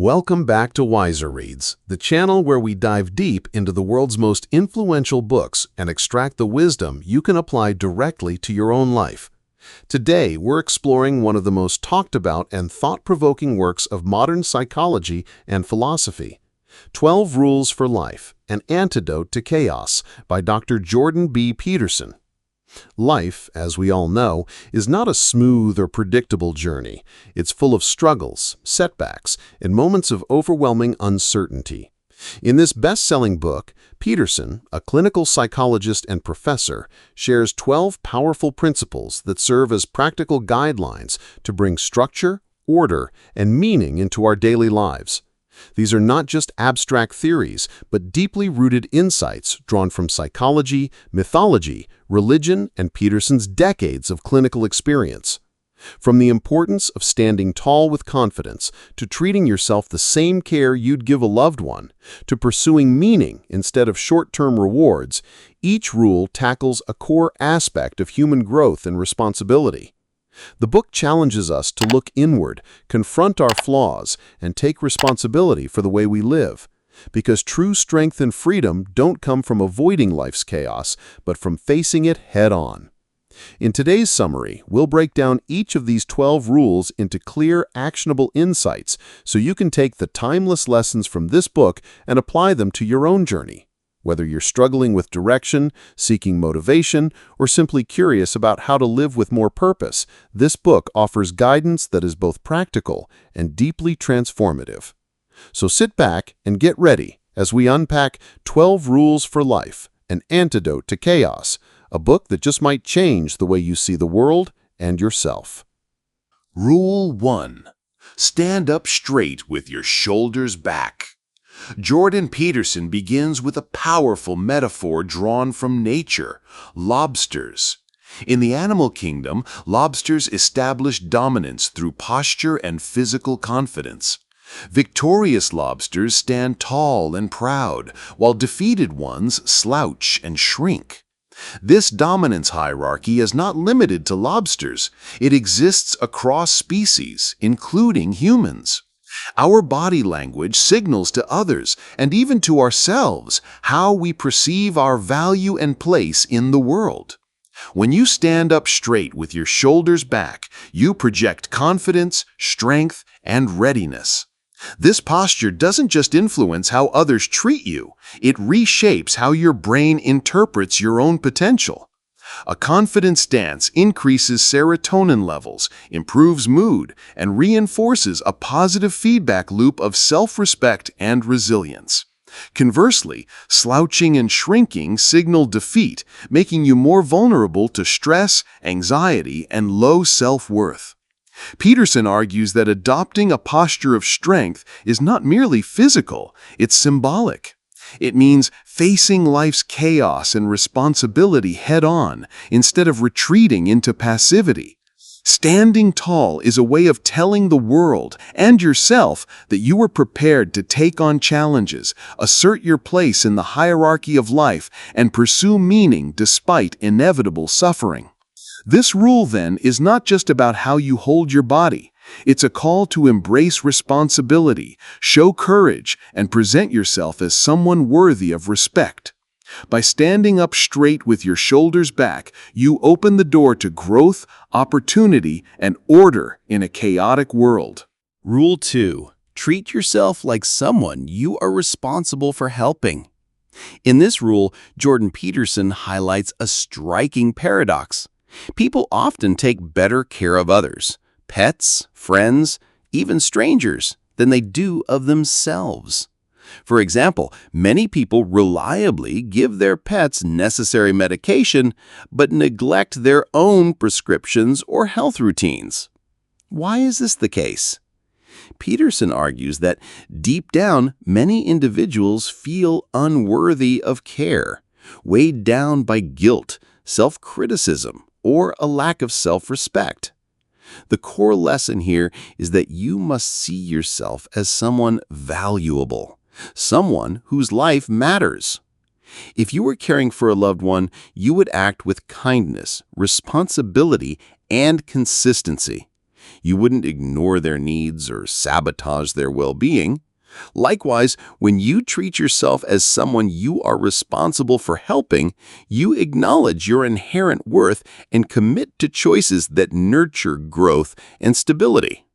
Welcome back to WiserReads, the channel where we dive deep into the world's most influential books and extract the wisdom you can apply directly to your own life. Today, we're exploring one of the most talked about and thought-provoking works of modern psychology and philosophy, 12 Rules for Life, An Antidote to Chaos by Dr. Jordan B. Peterson. Life, as we all know, is not a smooth or predictable journey. It's full of struggles, setbacks, and moments of overwhelming uncertainty. In this best-selling book, Peterson, a clinical psychologist and professor, shares 12 powerful principles that serve as practical guidelines to bring structure, order, and meaning into our daily lives. These are not just abstract theories, but deeply rooted insights drawn from psychology, mythology, religion, and Peterson's decades of clinical experience. From the importance of standing tall with confidence, to treating yourself the same care you'd give a loved one, to pursuing meaning instead of short-term rewards, each rule tackles a core aspect of human growth and responsibility. The book challenges us to look inward, confront our flaws, and take responsibility for the way we live. Because true strength and freedom don't come from avoiding life's chaos, but from facing it head-on. In today's summary, we'll break down each of these 12 rules into clear, actionable insights so you can take the timeless lessons from this book and apply them to your own journey. Whether you're struggling with direction, seeking motivation, or simply curious about how to live with more purpose, this book offers guidance that is both practical and deeply transformative. So sit back and get ready as we unpack 12 Rules for Life, An Antidote to Chaos, a book that just might change the way you see the world and yourself. Rule 1. Stand up straight with your shoulders back. Jordan Peterson begins with a powerful metaphor drawn from nature: lobsters. In the animal kingdom, lobsters establish dominance through posture and physical confidence. Victorious lobsters stand tall and proud, while defeated ones slouch and shrink. This dominance hierarchy is not limited to lobsters. It exists across species, including humans. Our body language signals to others, and even to ourselves, how we perceive our value and place in the world. When you stand up straight with your shoulders back, you project confidence, strength, and readiness. This posture doesn't just influence how others treat you, it reshapes how your brain interprets your own potential. A confident stance increases serotonin levels, improves mood, and reinforces a positive feedback loop of self-respect and resilience. Conversely, slouching and shrinking signal defeat, making you more vulnerable to stress, anxiety, and low self-worth. Peterson argues that adopting a posture of strength is not merely physical, it's symbolic. It means facing life's chaos and responsibility head-on instead of retreating into passivity. Standing tall is a way of telling the world and yourself that you are prepared to take on challenges, assert your place in the hierarchy of life, and pursue meaning despite inevitable suffering. This rule, then, is not just about how you hold your body. It's a call to embrace responsibility, show courage, and present yourself as someone worthy of respect. By standing up straight with your shoulders back, you open the door to growth, opportunity, and order in a chaotic world. Rule 2. Treat yourself like someone you are responsible for helping. In this rule, Jordan Peterson highlights a striking paradox. People often take better care of others, pets, friends, even strangers, than they do of themselves. For example, many people reliably give their pets necessary medication, but neglect their own prescriptions or health routines. Why is this the case? Peterson argues that deep down, many individuals feel unworthy of care, weighed down by guilt, self-criticism, or a lack of self-respect. The core lesson here is that you must see yourself as someone valuable, someone whose life matters. If you were caring for a loved one, you would act with kindness, responsibility, and consistency. You wouldn't ignore their needs or sabotage their well-being. Likewise, when you treat yourself as someone you are responsible for helping, you acknowledge your inherent worth and commit to choices that nurture growth and stability.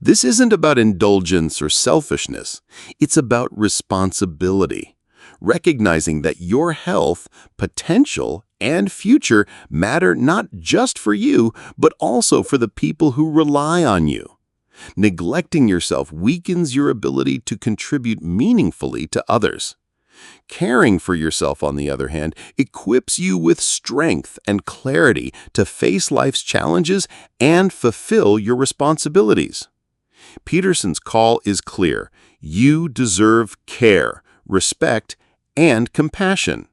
This isn't about indulgence or selfishness. It's about responsibility, recognizing that your health, potential, and future matter not just for you, but also for the people who rely on you. Neglecting yourself weakens your ability to contribute meaningfully to others. Caring for yourself, on the other hand, equips you with strength and clarity to face life's challenges and fulfill your responsibilities. Peterson's call is clear. You deserve care, respect, and compassion.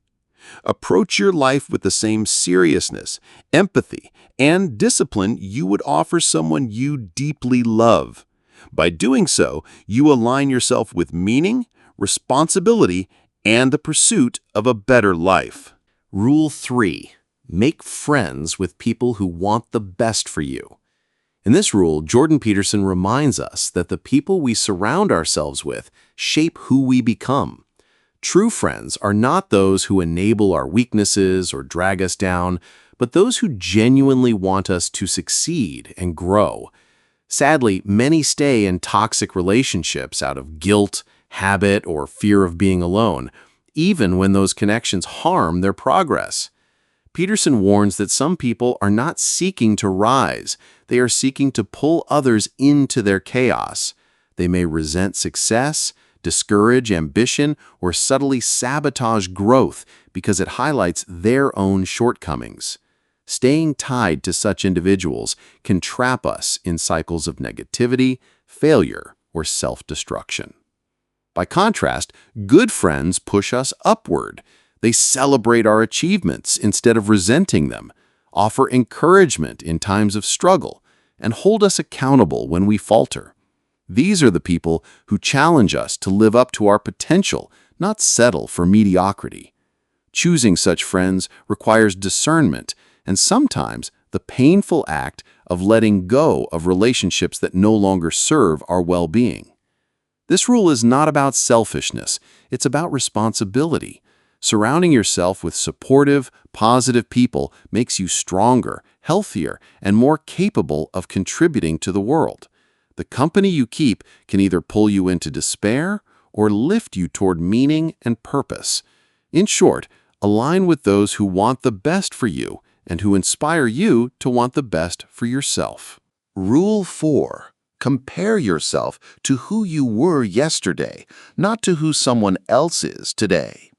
Approach your life with the same seriousness, empathy, and discipline you would offer someone you deeply love. By doing so, you align yourself with meaning, responsibility, and the pursuit of a better life. Rule 3. Make friends with people who want the best for you. In this rule, Jordan Peterson reminds us that the people we surround ourselves with shape who we become. True friends are not those who enable our weaknesses or drag us down, but those who genuinely want us to succeed and grow. Sadly, many stay in toxic relationships out of guilt, habit, or fear of being alone, even when those connections harm their progress. Peterson warns that some people are not seeking to rise, they are seeking to pull others into their chaos. They may resent success, discourage ambition, or subtly sabotage growth because it highlights their own shortcomings. Staying tied to such individuals can trap us in cycles of negativity, failure, or self-destruction. By contrast, good friends push us upward. They celebrate our achievements instead of resenting them, offer encouragement in times of struggle, and hold us accountable when we falter. These are the people who challenge us to live up to our potential, not settle for mediocrity. Choosing such friends requires discernment and sometimes the painful act of letting go of relationships that no longer serve our well-being. This rule is not about selfishness, it's about responsibility. Surrounding yourself with supportive, positive people makes you stronger, healthier, and more capable of contributing to the world. The company you keep can either pull you into despair or lift you toward meaning and purpose. In short, align with those who want the best for you and who inspire you to want the best for yourself. Rule 4. Compare yourself to who you were yesterday, not to who someone else is today.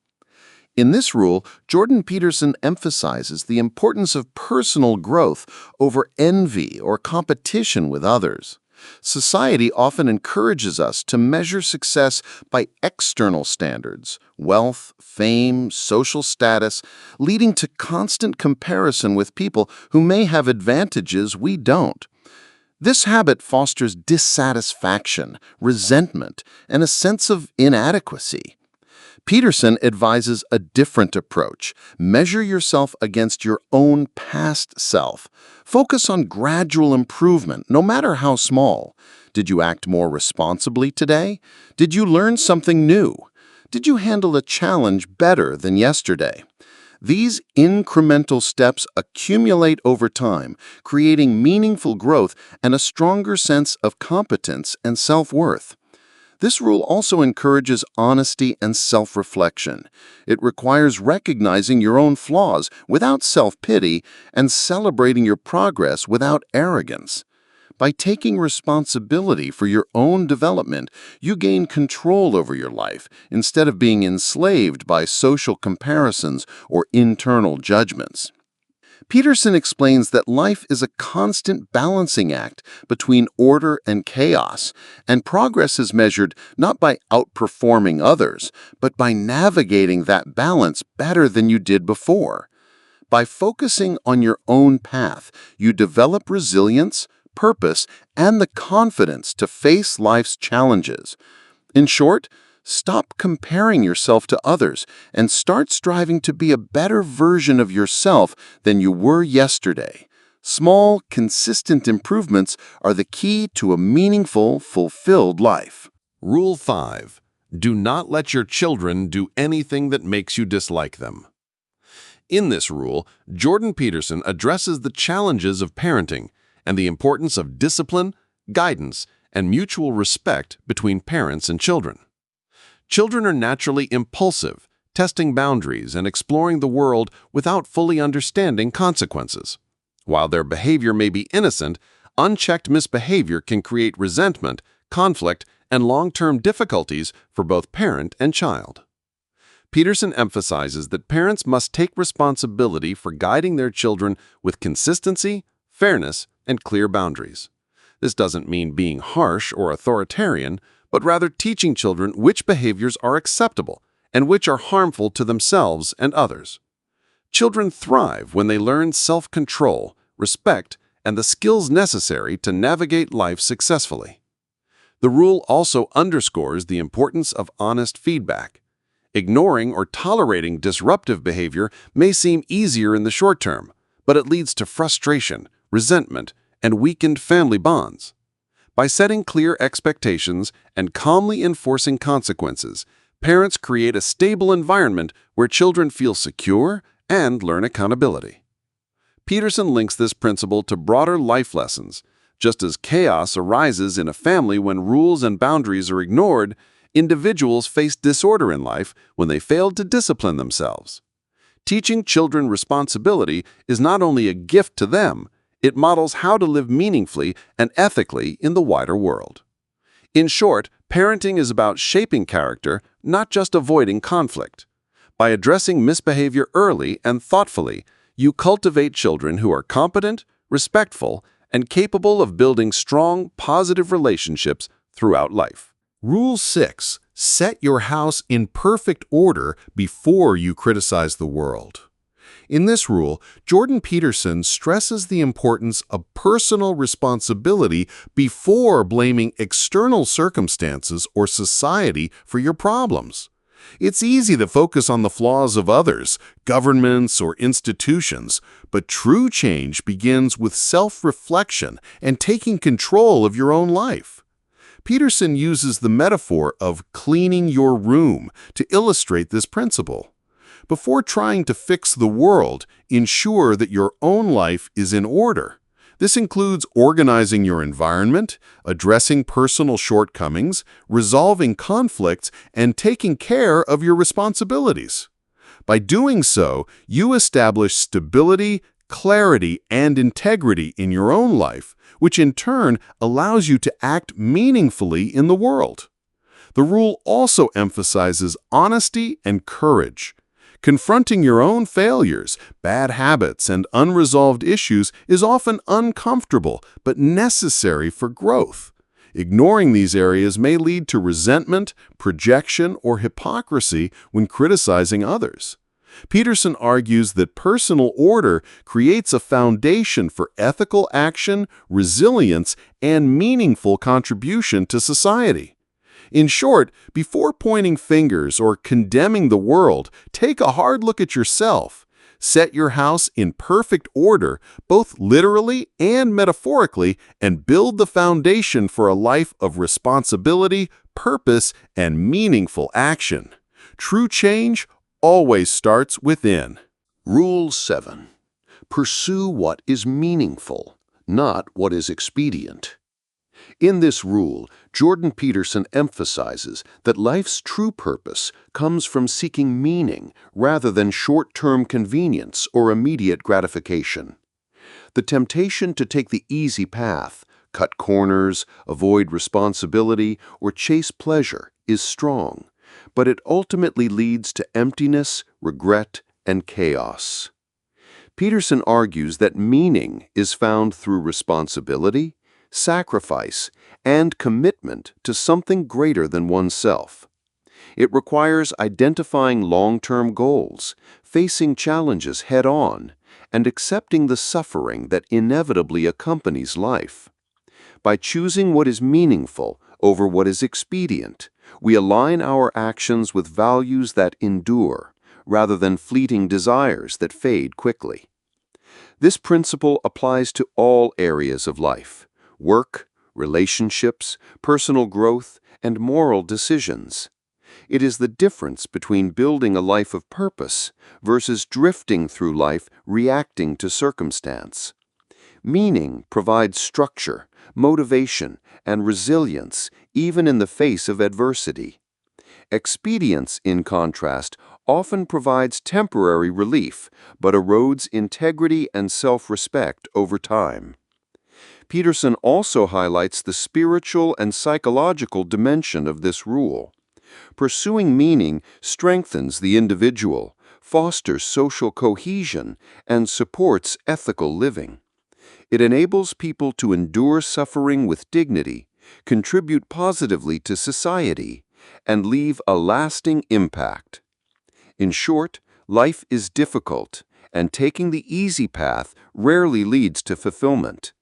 In this rule, Jordan Peterson emphasizes the importance of personal growth over envy or competition with others. Society often encourages us to measure success by external standards, wealth, fame, social status, leading to constant comparison with people who may have advantages we don't. This habit fosters dissatisfaction, resentment, and a sense of inadequacy. Peterson advises a different approach. Measure yourself against your own past self. Focus on gradual improvement, no matter how small. Did you act more responsibly today? Did you learn something new? Did you handle a challenge better than yesterday? These incremental steps accumulate over time, creating meaningful growth and a stronger sense of competence and self-worth. This rule also encourages honesty and self-reflection. It requires recognizing your own flaws without self-pity and celebrating your progress without arrogance. By taking responsibility for your own development, you gain control over your life instead of being enslaved by social comparisons or internal judgments. Peterson explains that life is a constant balancing act between order and chaos, and progress is measured not by outperforming others, but by navigating that balance better than you did before. By focusing on your own path, you develop resilience, purpose, and the confidence to face life's challenges. In short, stop comparing yourself to others and start striving to be a better version of yourself than you were yesterday. Small, consistent improvements are the key to a meaningful, fulfilled life. Rule 5. Do not let your children do anything that makes you dislike them. In this rule, Jordan Peterson addresses the challenges of parenting and the importance of discipline, guidance, and mutual respect between parents and children. Children are naturally impulsive, testing boundaries and exploring the world without fully understanding consequences. While their behavior may be innocent, unchecked misbehavior can create resentment, conflict, and long-term difficulties for both parent and child. Peterson emphasizes that parents must take responsibility for guiding their children with consistency, fairness, and clear boundaries. This doesn't mean being harsh or authoritarian, but rather teaching children which behaviors are acceptable and which are harmful to themselves and others. Children thrive when they learn self-control, respect, and the skills necessary to navigate life successfully. The rule also underscores the importance of honest feedback. Ignoring or tolerating disruptive behavior may seem easier in the short term, but it leads to frustration, resentment, and weakened family bonds. By setting clear expectations and calmly enforcing consequences, parents create a stable environment where children feel secure and learn accountability. Peterson links this principle to broader life lessons. Just as chaos arises in a family when rules and boundaries are ignored, individuals face disorder in life when they fail to discipline themselves. Teaching children responsibility is not only a gift to them, it models how to live meaningfully and ethically in the wider world. In short, parenting is about shaping character, not just avoiding conflict. By addressing misbehavior early and thoughtfully, you cultivate children who are competent, respectful, and capable of building strong, positive relationships throughout life. Rule 6. Set your house in perfect order before you criticize the world. In this rule, Jordan Peterson stresses the importance of personal responsibility before blaming external circumstances or society for your problems. It's easy to focus on the flaws of others, governments, or institutions, but true change begins with self-reflection and taking control of your own life. Peterson uses the metaphor of cleaning your room to illustrate this principle. Before trying to fix the world, ensure that your own life is in order. This includes organizing your environment, addressing personal shortcomings, resolving conflicts, and taking care of your responsibilities. By doing so, you establish stability, clarity, and integrity in your own life, which in turn allows you to act meaningfully in the world. The rule also emphasizes honesty and courage. Confronting your own failures, bad habits, and unresolved issues is often uncomfortable but necessary for growth. Ignoring these areas may lead to resentment, projection, or hypocrisy when criticizing others. Peterson argues that personal order creates a foundation for ethical action, resilience, and meaningful contribution to society. In short, before pointing fingers or condemning the world, take a hard look at yourself. Set your house in perfect order, both literally and metaphorically, and build the foundation for a life of responsibility, purpose, and meaningful action. True change always starts within. Rule 7. Pursue what is meaningful, not what is expedient. In this rule, Jordan Peterson emphasizes that life's true purpose comes from seeking meaning rather than short-term convenience or immediate gratification. The temptation to take the easy path, cut corners, avoid responsibility, or chase pleasure is strong, but it ultimately leads to emptiness, regret, and chaos. Peterson argues that meaning is found through responsibility, sacrifice, and commitment to something greater than oneself. It requires identifying long-term goals, facing challenges head-on, and accepting the suffering that inevitably accompanies life. By choosing what is meaningful over what is expedient, we align our actions with values that endure, rather than fleeting desires that fade quickly. This principle applies to all areas of life: work, relationships, personal growth, and moral decisions. It is the difference between building a life of purpose versus drifting through life reacting to circumstance. Meaning provides structure, motivation, and resilience even in the face of adversity. Expedience, in contrast, often provides temporary relief, but erodes integrity and self-respect over time. Peterson also highlights the spiritual and psychological dimension of this rule. Pursuing meaning strengthens the individual, fosters social cohesion, and supports ethical living. It enables people to endure suffering with dignity, contribute positively to society, and leave a lasting impact. In short, life is difficult, and taking the easy path rarely leads to fulfillment.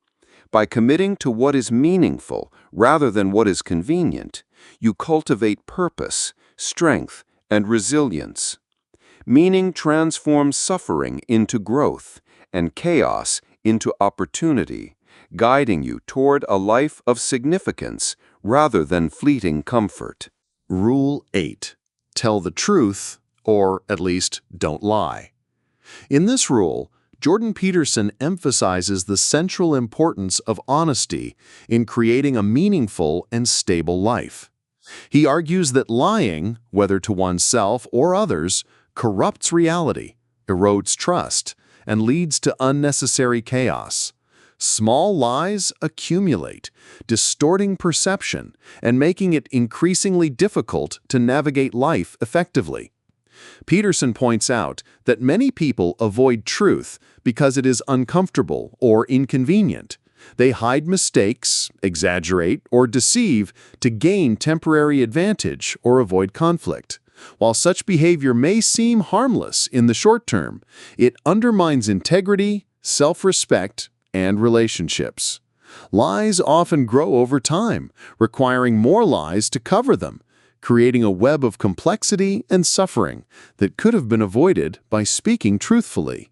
By committing to what is meaningful rather than what is convenient, you cultivate purpose, strength, and resilience. Meaning transforms suffering into growth and chaos into opportunity, guiding you toward a life of significance rather than fleeting comfort. Rule 8. Tell the truth, or at least don't lie. In this rule, Jordan Peterson emphasizes the central importance of honesty in creating a meaningful and stable life. He argues that lying, whether to oneself or others, corrupts reality, erodes trust, and leads to unnecessary chaos. Small lies accumulate, distorting perception and making it increasingly difficult to navigate life effectively. Peterson points out that many people avoid truth because it is uncomfortable or inconvenient. They hide mistakes, exaggerate, or deceive to gain temporary advantage or avoid conflict. While such behavior may seem harmless in the short term, it undermines integrity, self-respect, and relationships. Lies often grow over time, requiring more lies to cover them, creating a web of complexity and suffering that could have been avoided by speaking truthfully.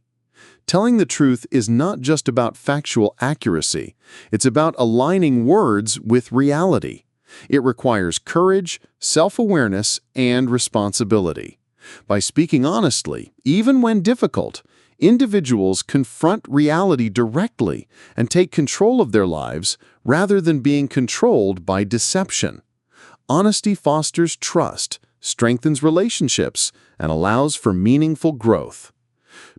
Telling the truth is not just about factual accuracy, it's about aligning words with reality. It requires courage, self-awareness, and responsibility. By speaking honestly, even when difficult, individuals confront reality directly and take control of their lives rather than being controlled by deception. Honesty fosters trust, strengthens relationships, and allows for meaningful growth.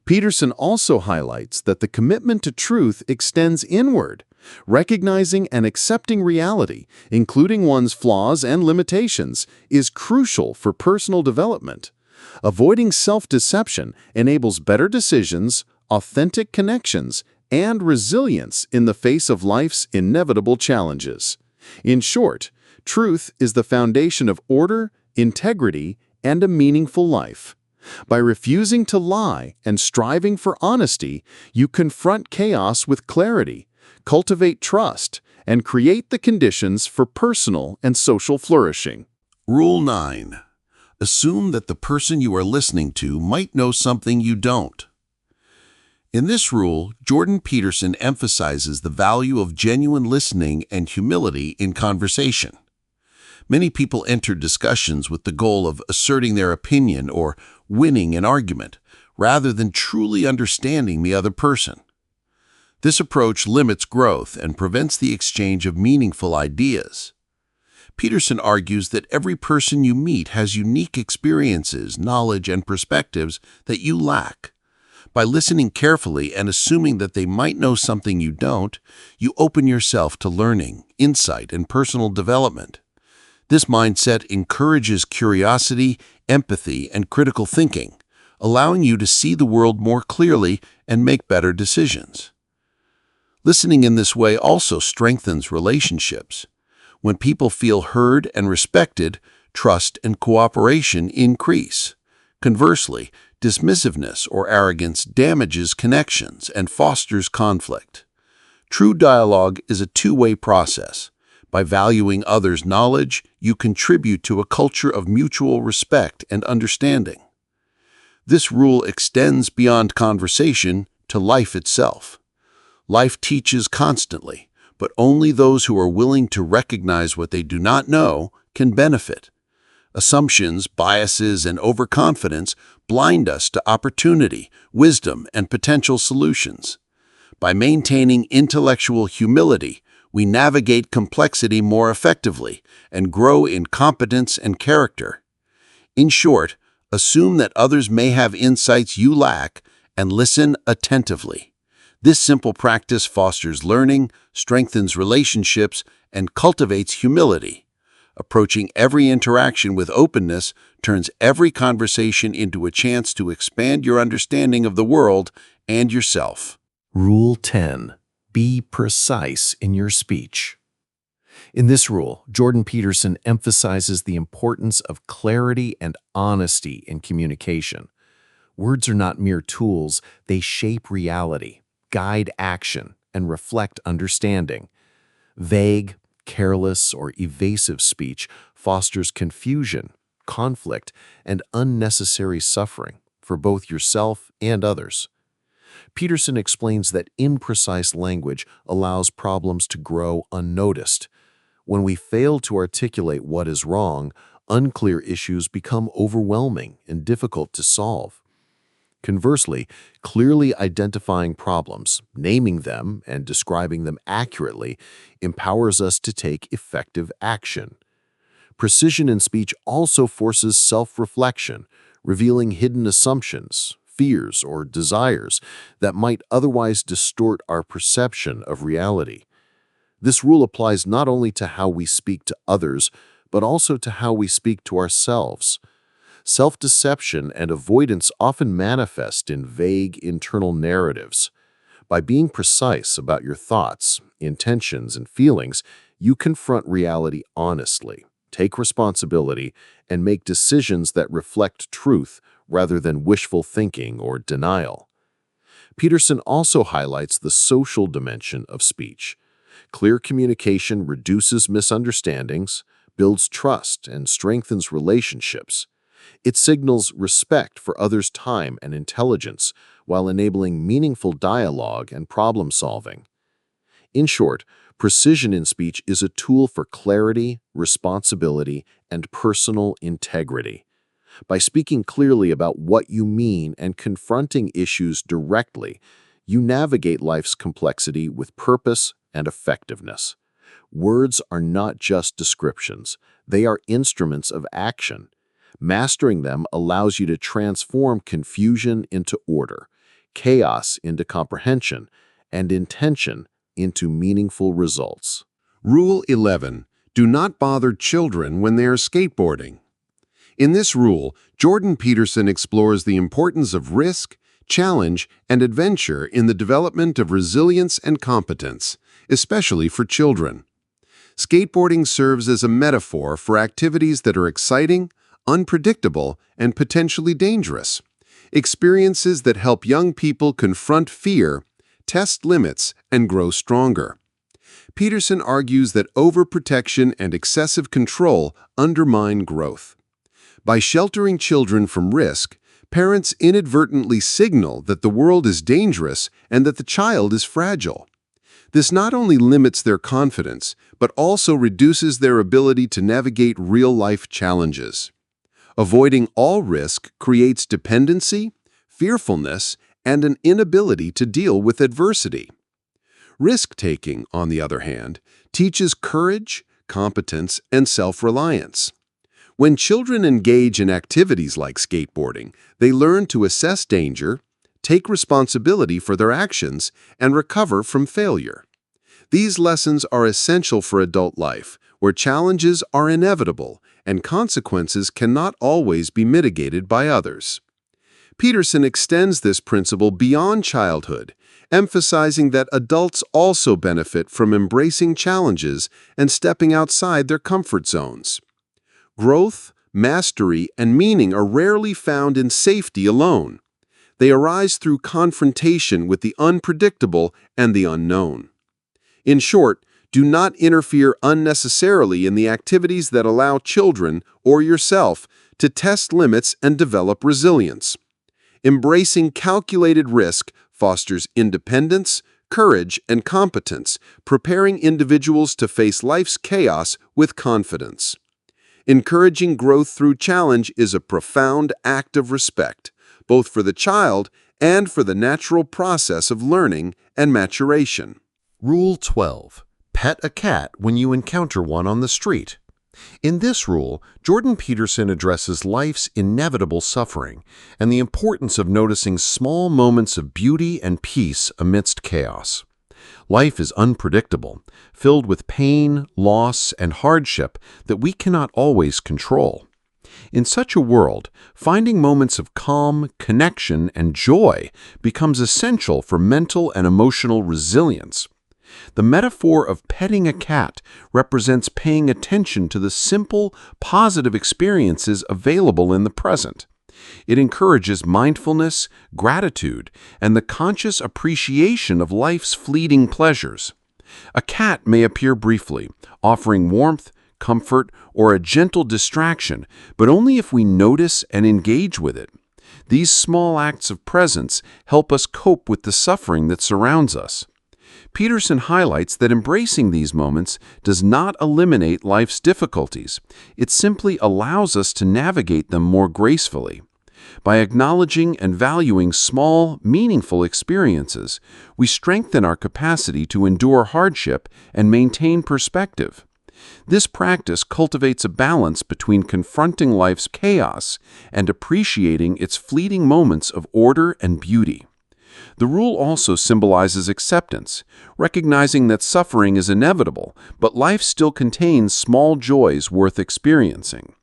Peterson also highlights that the commitment to truth extends inward. Recognizing and accepting reality, including one's flaws and limitations, is crucial for personal development. Avoiding self-deception enables better decisions, authentic connections, and resilience in the face of life's inevitable challenges. In short, truth is the foundation of order, integrity, and a meaningful life. By refusing to lie and striving for honesty, you confront chaos with clarity, cultivate trust, and create the conditions for personal and social flourishing. Rule 9. Assume that the person you are listening to might know something you don't. In this rule, Jordan Peterson emphasizes the value of genuine listening and humility in conversation. Many people enter discussions with the goal of asserting their opinion or winning an argument, rather than truly understanding the other person. This approach limits growth and prevents the exchange of meaningful ideas. Peterson argues that every person you meet has unique experiences, knowledge, and perspectives that you lack. By listening carefully and assuming that they might know something you don't, you open yourself to learning, insight, and personal development. This mindset encourages curiosity, empathy, and critical thinking, allowing you to see the world more clearly and make better decisions. Listening in this way also strengthens relationships. When people feel heard and respected, trust and cooperation increase. Conversely, dismissiveness or arrogance damages connections and fosters conflict. True dialogue is a two-way process. By valuing others' knowledge, you contribute to a culture of mutual respect and understanding. This rule extends beyond conversation to life itself. Life teaches constantly, but only those who are willing to recognize what they do not know can benefit. Assumptions, biases, and overconfidence blind us to opportunity, wisdom, and potential solutions. By maintaining intellectual humility, we navigate complexity more effectively and grow in competence and character. In short, assume that others may have insights you lack and listen attentively. This simple practice fosters learning, strengthens relationships, and cultivates humility. Approaching every interaction with openness turns every conversation into a chance to expand your understanding of the world and yourself. Rule 10. Be precise in your speech. In this rule, Jordan Peterson emphasizes the importance of clarity and honesty in communication. Words are not mere tools, they shape reality, guide action, and reflect understanding. Vague, careless, or evasive speech fosters confusion, conflict, and unnecessary suffering for both yourself and others. Peterson explains that imprecise language allows problems to grow unnoticed. When we fail to articulate what is wrong, unclear issues become overwhelming and difficult to solve. Conversely, clearly identifying problems, naming them, and describing them accurately empowers us to take effective action. Precision in speech also forces self-reflection, revealing hidden assumptions, fears, or desires that might otherwise distort our perception of reality. This rule applies not only to how we speak to others, but also to how we speak to ourselves. Self-deception and avoidance often manifest in vague internal narratives. By being precise about your thoughts, intentions, and feelings, you confront reality honestly, take responsibility, and make decisions that reflect truth rather than wishful thinking or denial. Peterson also highlights the social dimension of speech. Clear communication reduces misunderstandings, builds trust, and strengthens relationships. It signals respect for others' time and intelligence while enabling meaningful dialogue and problem-solving. In short, precision in speech is a tool for clarity, responsibility, and personal integrity. By speaking clearly about what you mean and confronting issues directly, you navigate life's complexity with purpose and effectiveness. Words are not just descriptions, they are instruments of action. Mastering them allows you to transform confusion into order, chaos into comprehension, and intention into meaningful results. Rule 11. Do not bother children when they are skateboarding. In this rule, Jordan Peterson explores the importance of risk, challenge, and adventure in the development of resilience and competence, especially for children. Skateboarding serves as a metaphor for activities that are exciting, unpredictable, and potentially dangerous. Experiences that help young people confront fear, test limits, and grow stronger. Peterson argues that overprotection and excessive control undermine growth. By sheltering children from risk, parents inadvertently signal that the world is dangerous and that the child is fragile. This not only limits their confidence, but also reduces their ability to navigate real-life challenges. Avoiding all risk creates dependency, fearfulness, and an inability to deal with adversity. Risk-taking, on the other hand, teaches courage, competence, and self-reliance. When children engage in activities like skateboarding, they learn to assess danger, take responsibility for their actions, and recover from failure. These lessons are essential for adult life, where challenges are inevitable and consequences cannot always be mitigated by others. Peterson extends this principle beyond childhood, emphasizing that adults also benefit from embracing challenges and stepping outside their comfort zones. Growth, mastery, and meaning are rarely found in safety alone. They arise through confrontation with the unpredictable and the unknown. In short, do not interfere unnecessarily in the activities that allow children or yourself to test limits and develop resilience. Embracing calculated risk fosters independence, courage, and competence, preparing individuals to face life's chaos with confidence. Encouraging growth through challenge is a profound act of respect, both for the child and for the natural process of learning and maturation. Rule 12. Pet a cat when you encounter one on the street. In this rule, Jordan Peterson addresses life's inevitable suffering and the importance of noticing small moments of beauty and peace amidst chaos. Life is unpredictable, filled with pain, loss, and hardship that we cannot always control. In such a world, finding moments of calm, connection, and joy becomes essential for mental and emotional resilience. The metaphor of petting a cat represents paying attention to the simple, positive experiences available in the present. It encourages mindfulness, gratitude, and the conscious appreciation of life's fleeting pleasures. A cat may appear briefly, offering warmth, comfort, or a gentle distraction, but only if we notice and engage with it. These small acts of presence help us cope with the suffering that surrounds us. Peterson highlights that embracing these moments does not eliminate life's difficulties. It simply allows us to navigate them more gracefully. By acknowledging and valuing small, meaningful experiences, we strengthen our capacity to endure hardship and maintain perspective. This practice cultivates a balance between confronting life's chaos and appreciating its fleeting moments of order and beauty. The rule also symbolizes acceptance, recognizing that suffering is inevitable, but life still contains small joys worth experiencing.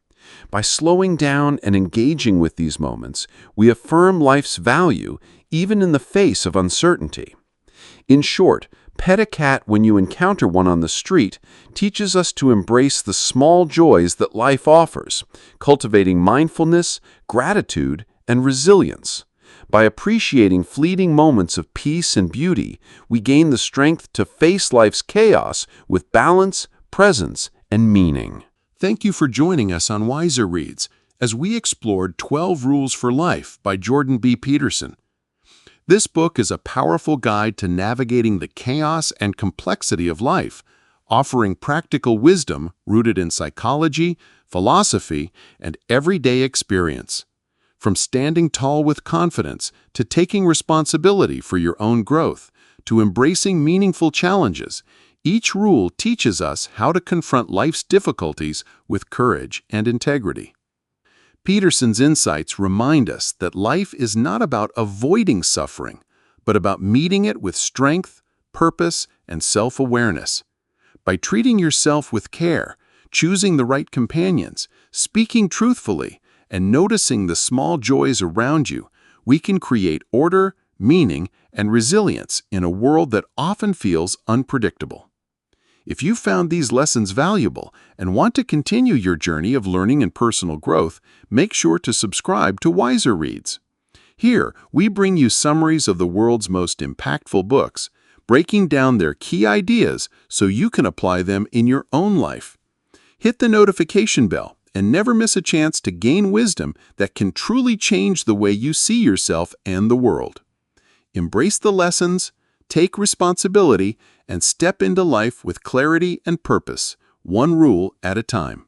By slowing down and engaging with these moments, we affirm life's value even in the face of uncertainty. In short, pet a cat when you encounter one on the street teaches us to embrace the small joys that life offers, cultivating mindfulness, gratitude, and resilience. By appreciating fleeting moments of peace and beauty, we gain the strength to face life's chaos with balance, presence, and meaning. Thank you for joining us on WiserReads as we explored 12 Rules for Life by Jordan B. Peterson. This book is a powerful guide to navigating the chaos and complexity of life, offering practical wisdom rooted in psychology, philosophy, and everyday experience. From standing tall with confidence to taking responsibility for your own growth, to embracing meaningful challenges, each rule teaches us how to confront life's difficulties with courage and integrity. Peterson's insights remind us that life is not about avoiding suffering, but about meeting it with strength, purpose, and self-awareness. By treating yourself with care, choosing the right companions, speaking truthfully, and noticing the small joys around you, we can create order, meaning, and resilience in a world that often feels unpredictable. If you found these lessons valuable and want to continue your journey of learning and personal growth, make sure to subscribe to WiserReads. Here, we bring you summaries of the world's most impactful books, breaking down their key ideas so you can apply them in your own life. Hit the notification bell and never miss a chance to gain wisdom that can truly change the way you see yourself and the world. Embrace the lessons, take responsibility, and step into life with clarity and purpose, one rule at a time.